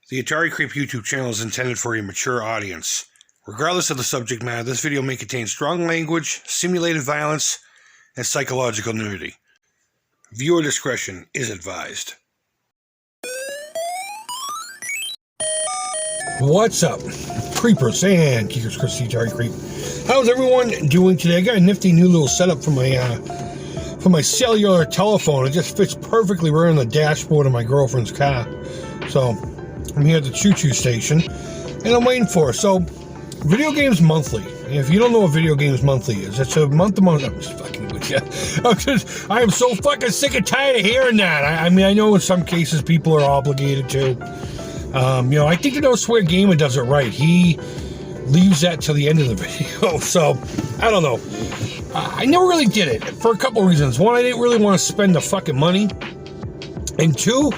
The Atari Creep YouTube channel is intended for a mature audience. Regardless of the subject matter, this video may contain strong language, simulated violence, and psychological nudity. Viewer discretion is advised. What's up, Creepers and Keekers, Chris the Atari Creep? How's everyone doing today? I got a nifty new little setup for my cellular telephone. It just fits perfectly right on the dashboard of my girlfriend's car. So I'm here at the choo-choo station, and I'm waiting for her. So, Video Games Monthly. If you don't know what Video Games Monthly is, it's a month-to-month. I'm just fucking with you. I am so fucking sick and tired of hearing that. I mean, I know in some cases people are obligated to. I think No Swear Gamer does it right. He leaves that till the end of the video. So, I don't know. I never really did it for a couple of reasons. One, I didn't really want to spend the fucking money. And two,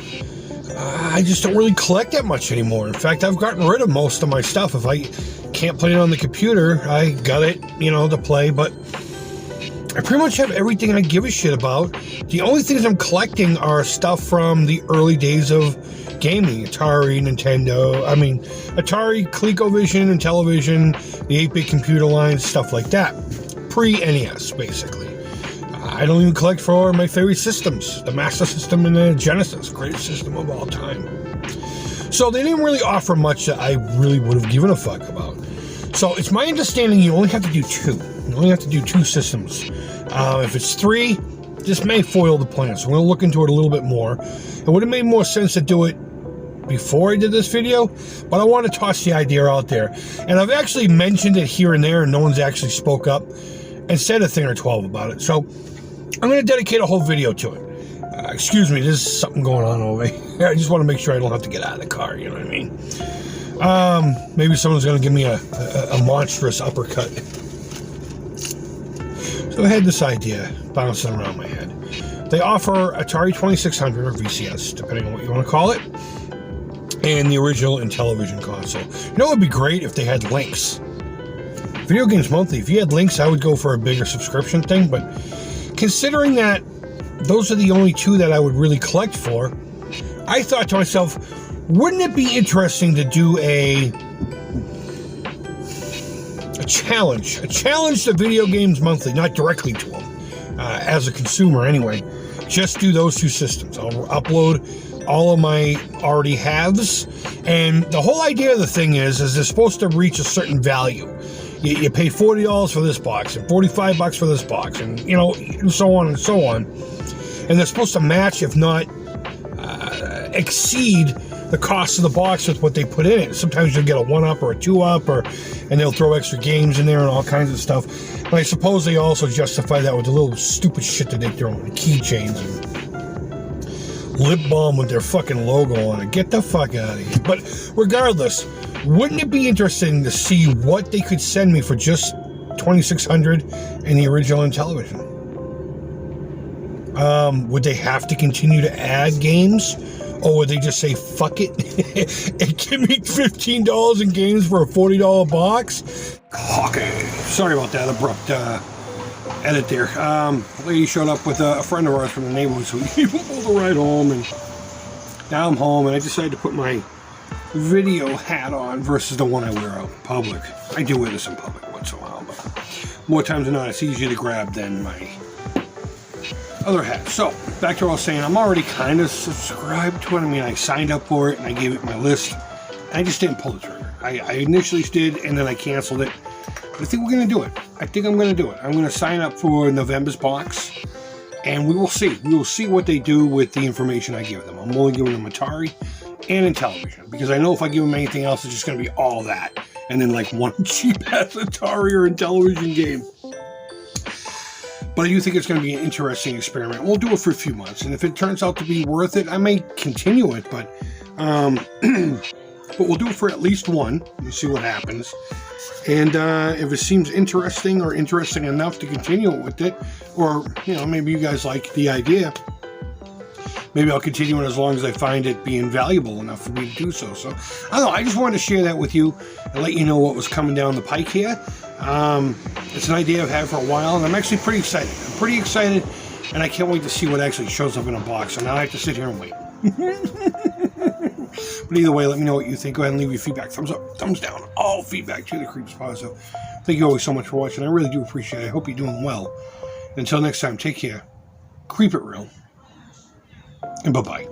I just don't really collect that much anymore. In fact, I've gotten rid of most of my stuff. If I can't play it on the computer, I got it, to play. But I pretty much have everything I give a shit about. The only things I'm collecting are stuff from the early days of gaming. Atari, Nintendo, Atari, ColecoVision, Intellivision, the 8-bit computer lines, stuff like that. Pre-NES, basically. I don't even collect for my favorite systems. The Master System and the Genesis. Greatest system of all time. So they didn't really offer much that I really would have given a fuck about. So it's my understanding you only have to do two. You only have to do two systems. If it's three, this may foil the plan. So I'm going to look into it a little bit more. It would have made more sense to do it before I did this video, but I want to toss the idea out there. And I've actually mentioned it here and there, and no one's actually spoke up and said a thing or 12 about it. So I'm going to dedicate a whole video to it. Excuse me, there's something going on over here. I just want to make sure I don't have to get out of the car, you know what I mean? Maybe someone's going to give me a monstrous uppercut. So I had this idea bouncing around my head. They offer Atari 2600 or VCS, depending on what you want to call it, and the original Intellivision console. You know what would be great if they had Lynx? Video Games Monthly, if you had Lynx, I would go for a bigger subscription thing, but considering that those are the only two that I would really collect for, I thought to myself, wouldn't it be interesting to do a challenge to Video Games Monthly, not directly to them, as a consumer anyway. Just do those two systems. I'll upload all of my already haves, and the whole idea of the thing is they're supposed to reach a certain value. You pay $40 for this box and $45 for this box, and and so on and so on. And they're supposed to match, if not exceed, the cost of the box with what they put in it. Sometimes you'll get a 1-up or a 2-up, and they'll throw extra games in there and all kinds of stuff. And I suppose they also justify that with the little stupid shit that they throw in, the keychains and lip balm with their fucking logo on it. Get the fuck out of here. But regardless, wouldn't it be interesting to see what they could send me for just 2600 and the original Intellivision? Would they have to continue to add games? Or would they just say, fuck it, and give me $15 in games for a $40 box? Okay, sorry about that abrupt edit there. A lady showed up with a friend of ours from the neighborhood, so we pulled a ride home, and now I'm home, and I decided to put my video hat on versus the one I wear out in public. I do wear this in public once in a while, but more times than not, it's easier to grab than my other hat. So, back to what I was saying, I'm already kind of subscribed to it. I signed up for it, and I gave it my list, and I just didn't pull the trigger. I initially did, and then I canceled it. But I think we're going to do it. I think I'm going to do it. I'm going to sign up for November's box, and we will see. We will see what they do with the information I give them. I'm only giving them Atari and Intellivision, because I know if I give them anything else, it's just going to be all that, and then like one cheap-ass Atari or Intellivision game. But I do think it's going to be an interesting experiment. We'll do it for a few months, and if it turns out to be worth it, I may continue it, but we'll do it for at least one and see what happens. And if it seems interesting or interesting enough to continue with it, or maybe you guys like the idea, maybe I'll continue it as long as I find it being valuable enough for me to do so. So I don't know, I just wanted to share that with you and let you know what was coming down the pike here. It's an idea I've had for a while, and I'm actually pretty excited. I'm pretty excited, and I can't wait to see what actually shows up in a box. So now I have to sit here and wait. But either way, let me know what you think. Go ahead and leave your feedback. Thumbs up, thumbs down, all feedback to the Creep's positive. Thank you always so much for watching. I really do appreciate it. I hope you're doing well. Until next time, take care. Creep it real. And bye-bye.